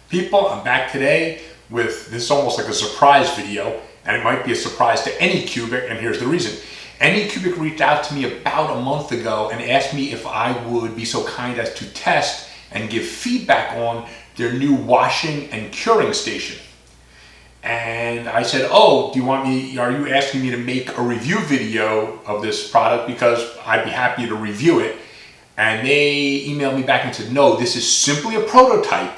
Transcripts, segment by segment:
People, I'm back today with this, almost like a surprise video, and it might be a surprise to Anycubic, and here's the reason. Anycubic reached out to me about a month ago and asked me if I would be so kind as to test and give feedback on their new washing and curing station. And I said, oh, are you asking me to make a review video of this product? Because I'd be happy to review it. And they emailed me back and said, no, this is simply a prototype.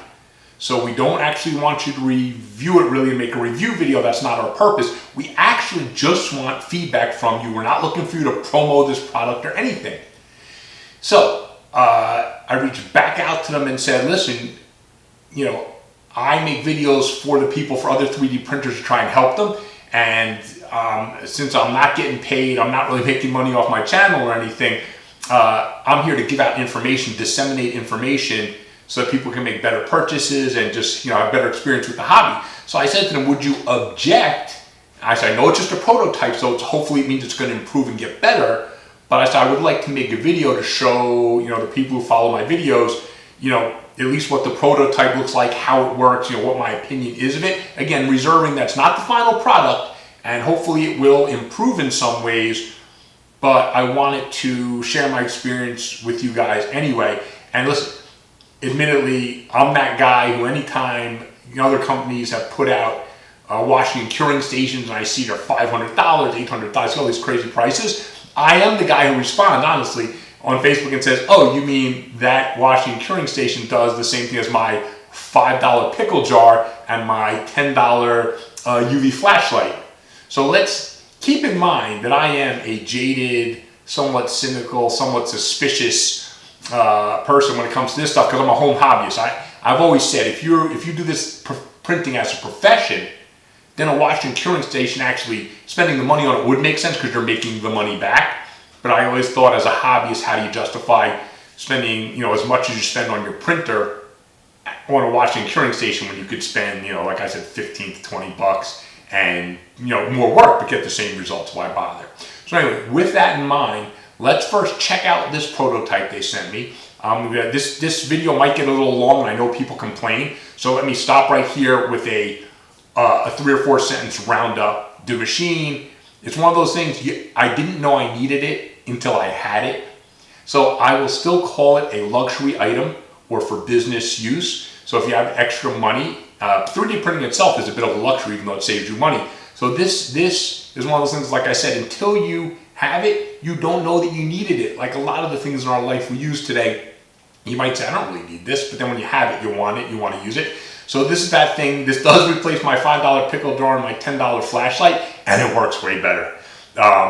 So we don't actually want you to review it really and make a review video. That's not our purpose. We actually just want feedback from you. We're not looking for you to promo this product or anything. So I reached back out to them and said, listen, I make videos for the people, for other 3D printers to try and help them. And since I'm not getting paid, I'm not really making money off my channel or anything, I'm here to give out information, disseminate information so that people can make better purchases and just have better experience with the hobby. So I said to them, would you object? I said, I know it's just a prototype, so hopefully it means it's going to improve and get better. But I said, I would like to make a video to show the people who follow my videos, at least what the prototype looks like, how it works, what my opinion is of it. Again, reserving that's not the final product, and hopefully it will improve in some ways, but I wanted to share my experience with you guys anyway. And listen, admittedly, I'm that guy who anytime other companies have put out washing and curing stations and I see they're $500, $800, all these crazy prices, I am the guy who responds, honestly, on Facebook and says, oh, you mean that washing and curing station does the same thing as my $5 pickle jar and my $10 UV flashlight? So let's keep in mind that I am a jaded, somewhat cynical, somewhat suspicious person when it comes to this stuff, because I'm a home hobbyist. I've always said, if you do this printing as a profession, then a washing and curing station, actually spending the money on it would make sense because you're making the money back. But I always thought, as a hobbyist, how do you justify spending as much as you spend on your printer on a washing and curing station when you could spend like I said, 15 to 20 bucks and more work but get the same results? Why bother? So anyway, with that in mind, let's first check out this prototype they sent me. This video might get a little long, and I know people complain, so let me stop right here with a 3 or 4 sentence roundup. The machine, it's one of those things, I didn't know I needed it until I had it. So I will still call it a luxury item or for business use. So if you have extra money, 3D printing itself is a bit of a luxury, even though it saves you money. So this is one of those things, like I said, until you have it, you don't know that you needed it. Like a lot of the things in our life we use today, you might say, I don't really need this, but then when you have it, you want to use it. So this is that thing. This does replace my $5 pickle jar and my $10 flashlight, and it works way better.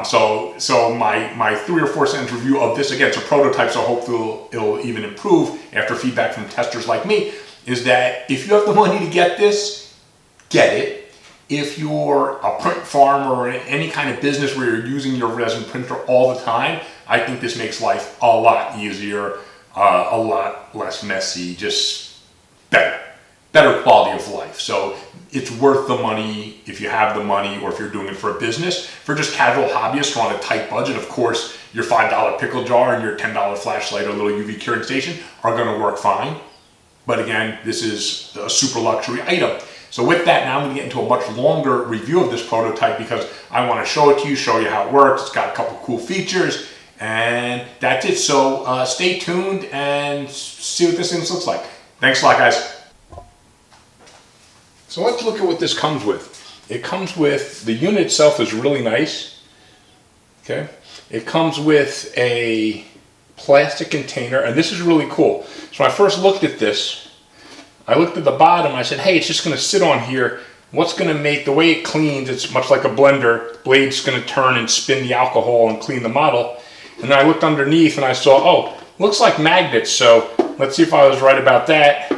So my 3 or 4 sentence review of this, again, it's a prototype, so hopefully it'll even improve after feedback from testers like me, is that if you have the money to get this, get it. If you're a print farm or any kind of business where you're using your resin printer all the time, I think this makes life a lot easier, a lot less messy, just better quality of life. So it's worth the money if you have the money, or if you're doing it for a business. For just casual hobbyists who are on a tight budget, of course, your $5 pickle jar and your $10 flashlight or little UV curing station are going to work fine. But again, this is a super luxury item. So with that, now I'm going to get into a much longer review of this prototype because I want to show it to you, show you how it works. It's got a couple cool features, and that's it. So stay tuned and see what this thing looks like. Thanks a lot, guys. So let's look at what this comes with. It comes with, the unit itself is really nice. Okay. It comes with a plastic container, and this is really cool. So when I first looked at this, I looked at the bottom, I said, hey, it's just going to sit on here. What's going to make, the way it cleans, it's much like a blender. Blade's going to turn and spin the alcohol and clean the model. And then I looked underneath and I saw, oh, looks like magnets. So let's see if I was right about that.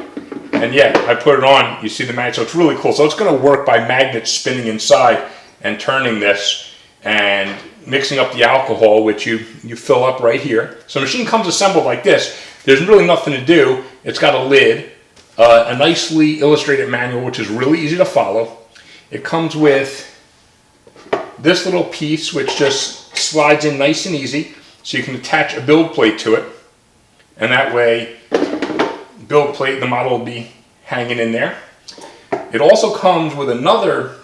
And yeah, I put it on, you see the magnet, so it's really cool. So it's going to work by magnets spinning inside and turning this and mixing up the alcohol, which you fill up right here. So the machine comes assembled like this. There's really nothing to do. It's got a lid, a nicely illustrated manual, which is really easy to follow. It comes with this little piece, which just slides in nice and easy, so you can attach a build plate to it. And that way, build plate, the model will be hanging in there. It also comes with another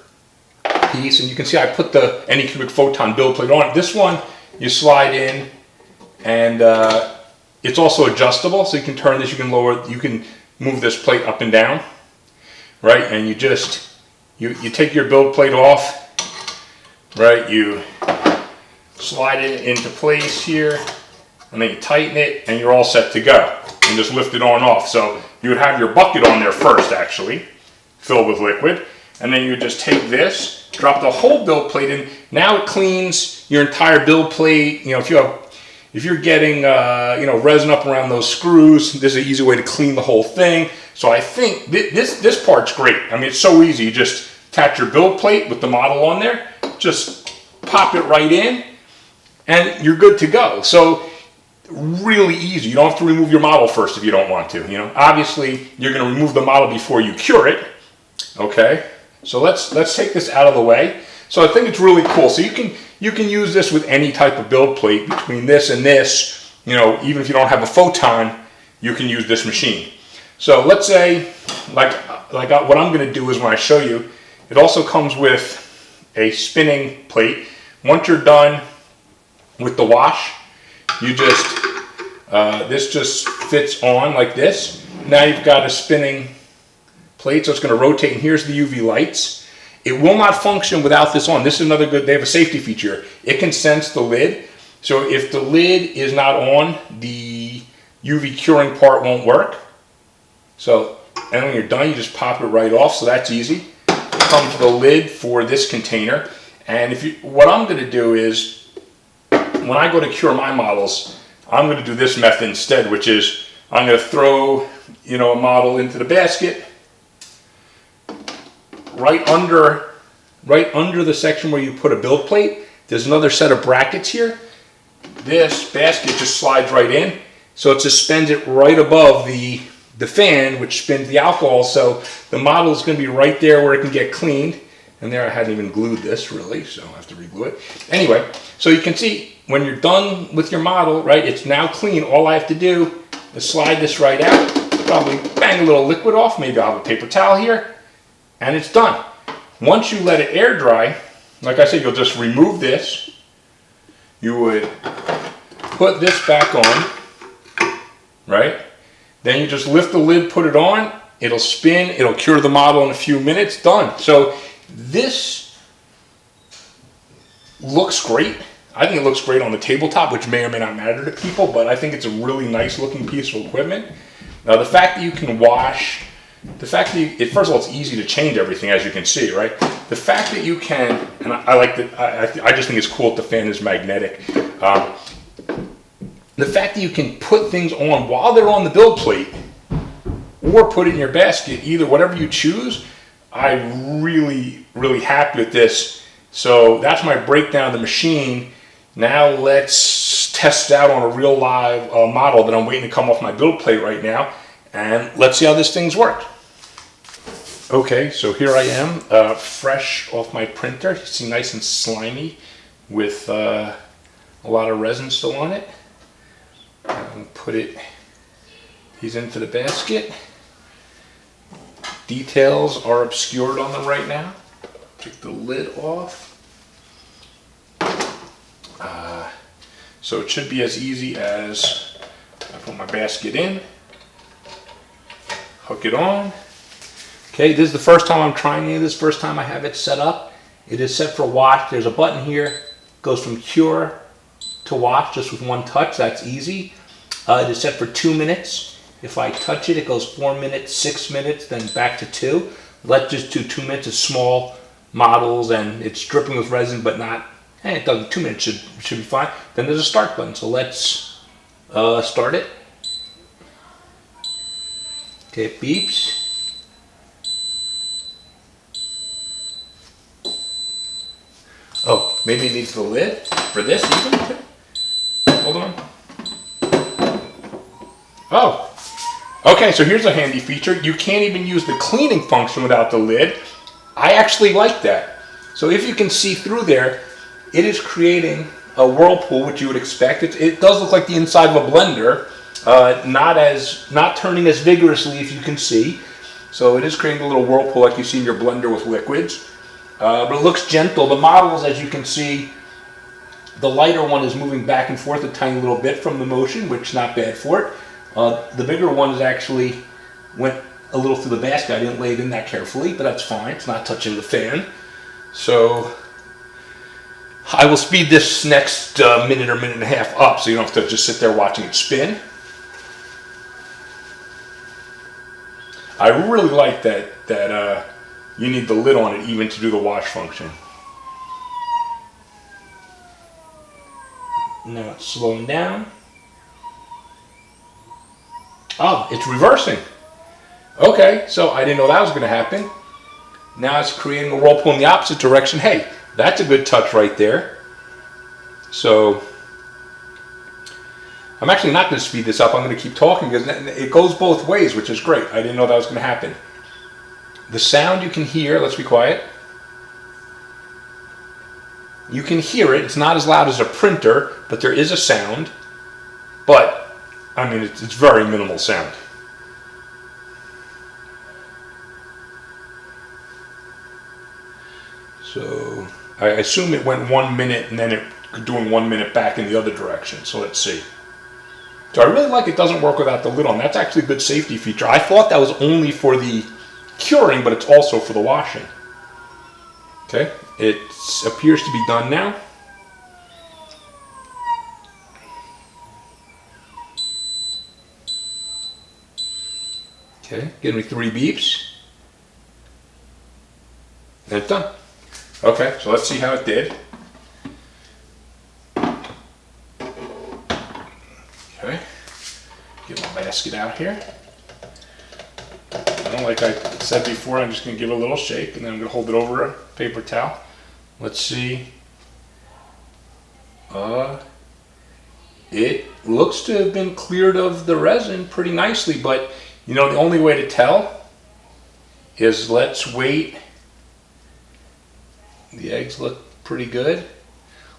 piece, and you can see I put the Anycubic Photon build plate on. This one you slide in, and it's also adjustable, so you can turn this, you can lower, you can move this plate up and down, right? And you just, you take your build plate off, right? You slide it into place here, and then you tighten it, and you're all set to go. And just lift it on off. So you would have your bucket on there first, actually, filled with liquid, and then you would just take this, drop the whole build plate in. Now it cleans your entire build plate. You know, if you're getting resin up around those screws, this is an easy way to clean the whole thing. So I think this part's great. I mean, it's so easy. You just attach your build plate with the model on there, just pop it right in, and you're good to go. So really easy. You don't have to remove your model first if you don't want to. You know, obviously you're going to remove the model before you cure it. Okay, so let's take this out of the way. So I think it's really cool. So you can use this with any type of build plate. Between this and this, you know, even if you don't have a photon, you can use this machine. So let's say, like what I'm going to do is when I show you, it also comes with a spinning plate. Once you're done with the wash, you just, this just fits on like this. Now you've got a spinning plate, so it's going to rotate, and here's the UV lights. It will not function without this on. This is another good, they have a safety feature. It can sense the lid, so if the lid is not on, the UV curing part won't work. So, and when you're done, you just pop it right off, so that's easy. It comes with a lid for this container, and what I'm going to do is, when I go to cure my models, I'm going to do this method instead, which is I'm going to throw, a model into the basket, right under the section where you put a build plate. There's another set of brackets here. This basket just slides right in, so it suspends it right above the fan, which spins the alcohol. So the model is going to be right there where it can get cleaned. And there I hadn't even glued this really, so I have to re-glue it. Anyway, so you can see when you're done with your model, right, it's now clean. All I have to do is slide this right out, probably bang a little liquid off, maybe I'll have a paper towel here, and it's done. Once you let it air dry, like I said, you'll just remove this. You would put this back on, right? Then you just lift the lid, put it on, it'll spin, it'll cure the model in a few minutes, done. So this looks great. I think it looks great on the tabletop, which may or may not matter to people, but I think it's a really nice looking piece of equipment. Now the fact that you can wash, first of all, it's easy to change everything, as you can see, right? The fact that you can, and I just think it's cool that the fan is magnetic. The fact that you can put things on while they're on the build plate, or put it in your basket, either whatever you choose, I'm really, really happy with this. So that's my breakdown of the machine. Now let's test it out on a real live model that I'm waiting to come off my build plate right now. And let's see how this thing's worked. Okay, so here I am, fresh off my printer. You see, nice and slimy with a lot of resin still on it. And put these into the basket. Details are obscured on them right now. Take the lid off. So it should be as easy as I put my basket in, hook it on. Okay, this is the first time I'm trying any of this, first time I have it set up. It is set for wash. There's a button here, goes from cure to wash just with one touch. That's easy. It is set for 2 minutes. If I touch it, it goes 4 minutes, 6 minutes, then back to 2. Let's just do 2 minutes of small models, and it's dripping with resin, but not, it doesn't, 2 minutes should be fine. Then there's a start button, so let's start it. Okay, it beeps. Oh, maybe it needs the lid for this even too. Hold on. Oh, okay, so here's a handy feature. You can't even use the cleaning function without the lid. I actually like that. So if you can see through there, it is creating a whirlpool, which you would expect. It does look like the inside of a blender, not turning as vigorously, if you can see. So it is creating a little whirlpool like you see in your blender with liquids. But it looks gentle. The models, as you can see, the lighter one is moving back and forth a tiny little bit from the motion, which is not bad for it. The bigger one is actually went a little through the basket. I didn't lay it in that carefully, but that's fine. It's not touching the fan. So I will speed this next minute or minute and a half up so you don't have to just sit there watching it spin. I really like that you need the lid on it even to do the wash function. Now it's slowing down. Oh, it's reversing. Okay, so I didn't know that was going to happen. Now it's creating a whirlpool in the opposite direction. Hey, that's a good touch right there. So I'm actually not going to speed this up. I'm going to keep talking because it goes both ways, which is great. I didn't know that was going to happen. The sound you can hear, let's be quiet. You can hear it. It's not as loud as a printer, but there is a sound. But, I mean, it's very minimal sound. So, I assume it went 1 minute and then it doing 1 minute back in the other direction. So let's see. So I really like it doesn't work without the lid on. That's actually a good safety feature. I thought that was only for the curing, but it's also for the washing. Okay, it appears to be done now. Okay, give me 3 beeps. And it's done. Okay, so let's see how it did. Okay, get my basket out here. Like I said before, I'm just going to give it a little shake and then I'm going to hold it over a paper towel. Let's see. It looks to have been cleared of the resin pretty nicely, but you know, the only way to tell is let's wait. The eggs look pretty good.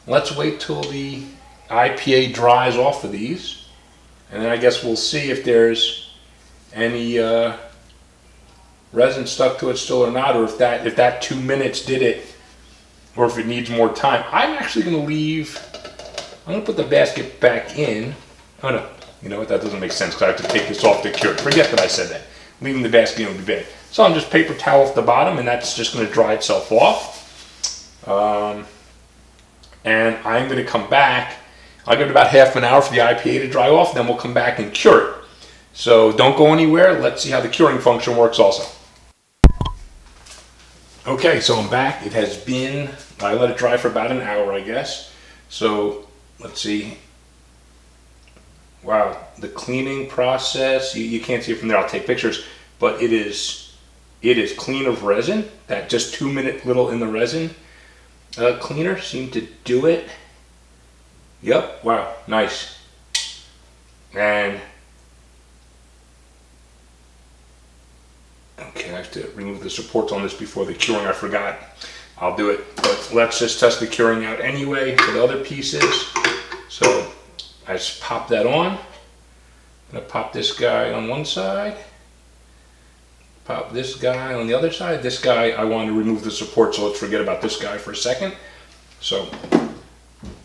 Let's wait till the IPA dries off of these, and then I guess we'll see if there's any resin stuck to it still or not, or if that 2 minutes did it, or if it needs more time. I'm actually going to leave. I'm going to put the basket back in. Oh no, you know what? That doesn't make sense because I have to take this off to cure. Forget that I said that. Leaving the basket in would be bad. So I'm just paper towel off the bottom, and that's just going to dry itself off. And I'm going to come back. I'll give it about half an hour for the IPA to dry off, then we'll come back and cure it. So don't go anywhere. Let's see how the curing function works also. Okay, so I'm back. It has been, I let it dry for about an hour, I guess. So let's see. Wow, the cleaning process, you can't see it from there. I'll take pictures, but it is clean of resin. That just 2 minute little in the resin cleaner seemed to do it. Yep, wow, nice. And okay, I have to remove the supports on this before the curing. I forgot. I'll do it. But let's just test the curing out anyway for the other pieces. So I just pop that on. I'm going to pop this guy on one side. Pop this guy on the other side. This guy, I want to remove the support, so let's forget about this guy for a second. So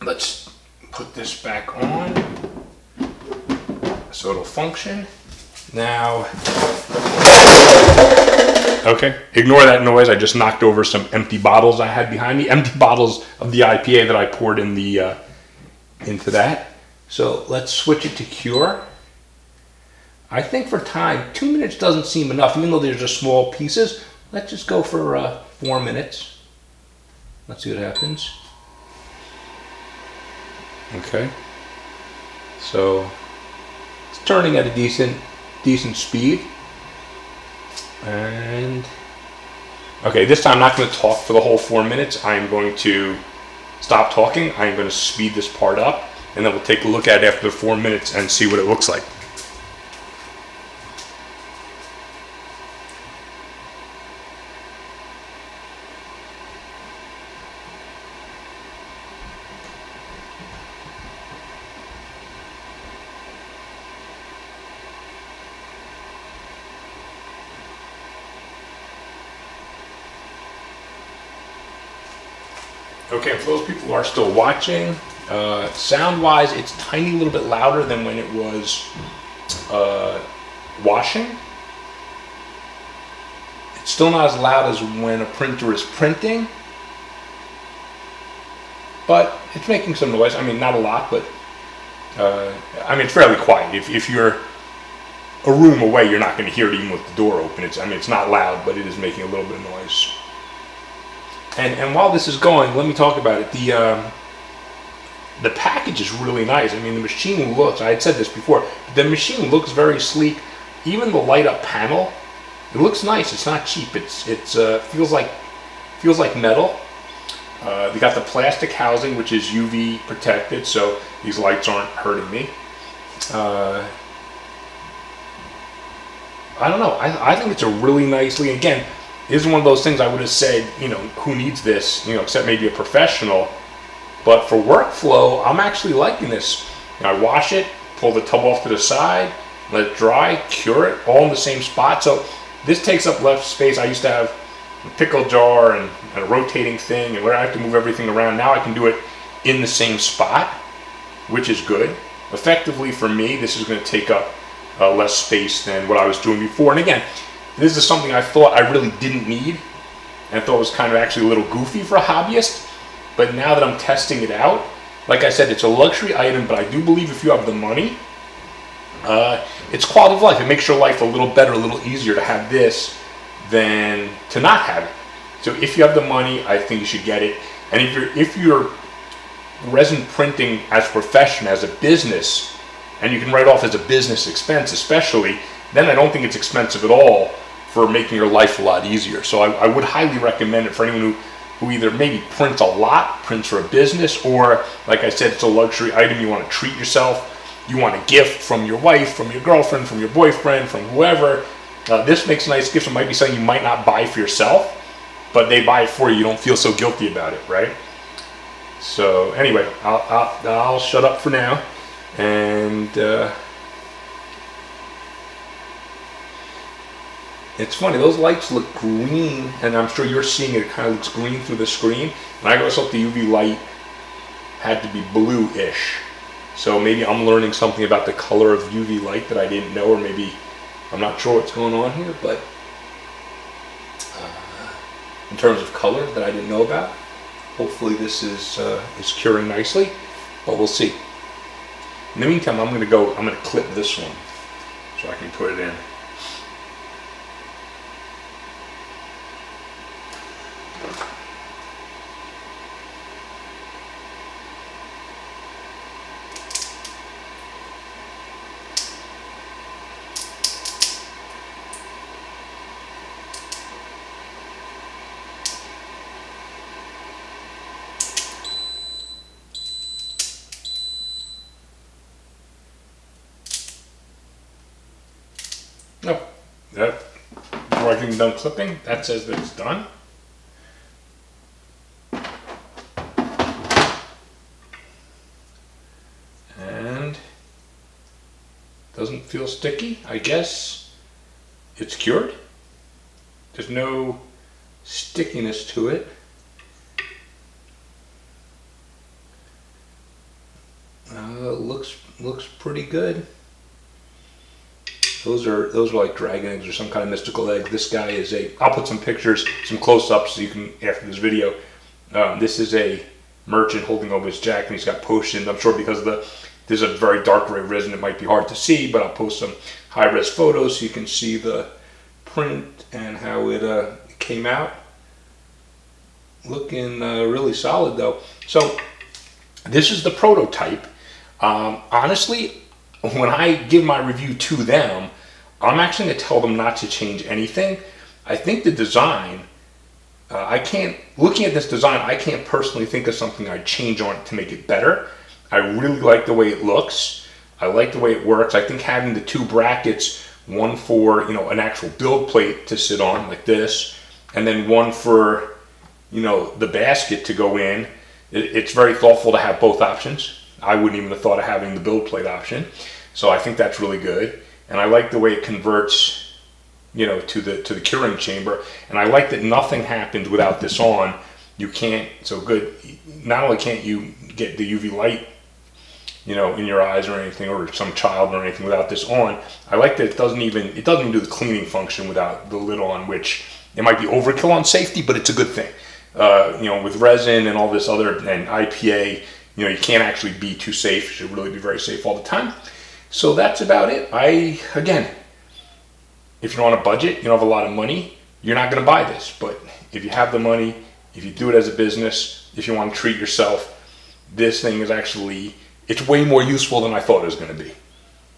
let's put this back on so it'll function. Now, okay, ignore that noise. I just knocked over some empty bottles I had behind me. Empty bottles of the IPA that I poured in the into that. So let's switch it to cure. I think for time, 2 minutes doesn't seem enough, even though they're just small pieces. Let's just go for 4 minutes. Let's see what happens. Okay. So it's turning at a decent speed. And okay, this time I'm not going to talk for the whole 4 minutes. I'm going to stop talking. I'm going to speed this part up, and then we'll take a look at it after the 4 minutes and see what it looks like. Okay, for those people who are still watching, sound-wise, it's tiny little bit louder than when it was washing. It's still not as loud as when a printer is printing, but it's making some noise. I mean, not a lot, but I mean, it's fairly quiet. If you're a room away, you're not going to hear it even with the door open. I mean, it's not loud, but it is making a little bit of noise. And while this is going, let me talk about it. The package is really nice. I mean, the machine looks, I had said this before, the machine looks very sleek. Even the light up panel, it looks nice. It's not cheap. It feels like metal. They got the plastic housing, which is UV protected, so these lights aren't hurting me. I don't know. I think it's a really nicely, again, this is one of those things I would have said, you know, who needs this, you know, except maybe a professional. But for workflow, I'm actually liking this. You know, I wash it, pull the tub off to the side, let it dry, cure it, all in the same spot. So this takes up less space. I used to have a pickle jar and a rotating thing, and where I have to move everything around. Now I can do it in the same spot, which is good. Effectively for me, this is going to take up less space than what I was doing before. And again, this is something I thought I really didn't need, and I thought it was kind of actually a little goofy for a hobbyist. But now that I'm testing it out, like I said, it's a luxury item, but I do believe if you have the money, it's quality of life. It makes your life a little better, a little easier to have this than to not have it. So if you have the money, I think you should get it. And if you're resin printing as a profession, as a business, and you can write off as a business expense especially, then I don't think it's expensive at all for making your life a lot easier. So I would highly recommend it for anyone who either maybe prints a lot, prints for a business, or like I said, it's a luxury item. You want to treat yourself. You want a gift from your wife, from your girlfriend, from your boyfriend, from whoever. This makes nice gifts. It might be something you might not buy for yourself, but they buy it for you. You don't feel so guilty about it, right? So anyway, I'll shut up for now. And it's funny, those lights look green, and I'm sure you're seeing it. It kind of looks green through the screen. And I always thought the UV light had to be blue-ish. So maybe I'm learning something about the color of UV light that I didn't know, or maybe I'm not sure what's going on here, but in terms of color that I didn't know about, hopefully this is curing nicely, but we'll see. In the meantime, I'm going to clip this one so I can put it in. No, that before I get done clipping, that says that it's done. And doesn't feel sticky. I guess it's cured. There's no stickiness to it. Looks pretty good. Those are like dragon eggs or some kind of mystical egg. This guy is I'll put some pictures, some close-ups so you can, after this video. This is a merchant holding over his jacket, and he's got potions. I'm sure because there's a very dark gray resin, it might be hard to see, but I'll post some high-res photos so you can see the print and how it came out. Looking really solid though. So this is the prototype. Honestly, when I give my review to them, I'm actually going to tell them not to change anything. I think the design, looking at this design, I can't personally think of something I'd change on it to make it better. I really like the way it looks. I like the way it works. I think having the two brackets, one for, you know, an actual build plate to sit on like this, and then one for, you know, the basket to go in, it's very thoughtful to have both options. I wouldn't even have thought of having the build plate option. So I think that's really good. And I like the way it converts, you know, to the curing chamber. And I like that nothing happened without this on. you can't, so good, not only can't you get the UV light, you know, in your eyes or anything, or some child or anything without this on. I like that it doesn't even do the cleaning function without the lid on, which it might be overkill on safety, but it's a good thing. You know, with resin and all this other, and IPA, you know, you can't actually be too safe. You should really be very safe all the time. So that's about it. Again, if you're on a budget, you don't have a lot of money, you're not going to buy this. But if you have the money, if you do it as a business, if you want to treat yourself, this thing is actually, it's way more useful than I thought it was going to be.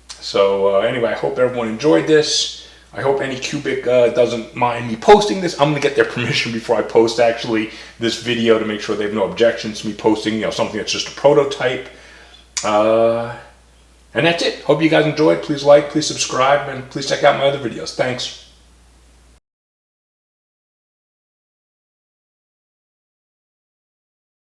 So anyway, I hope everyone enjoyed this. I hope Anycubic doesn't mind me posting this. I'm going to get their permission before I post actually this video to make sure they have no objections to me posting, you know, something that's just a prototype. And that's it. Hope you guys enjoyed. Please like, please subscribe, and please check out my other videos. Thanks.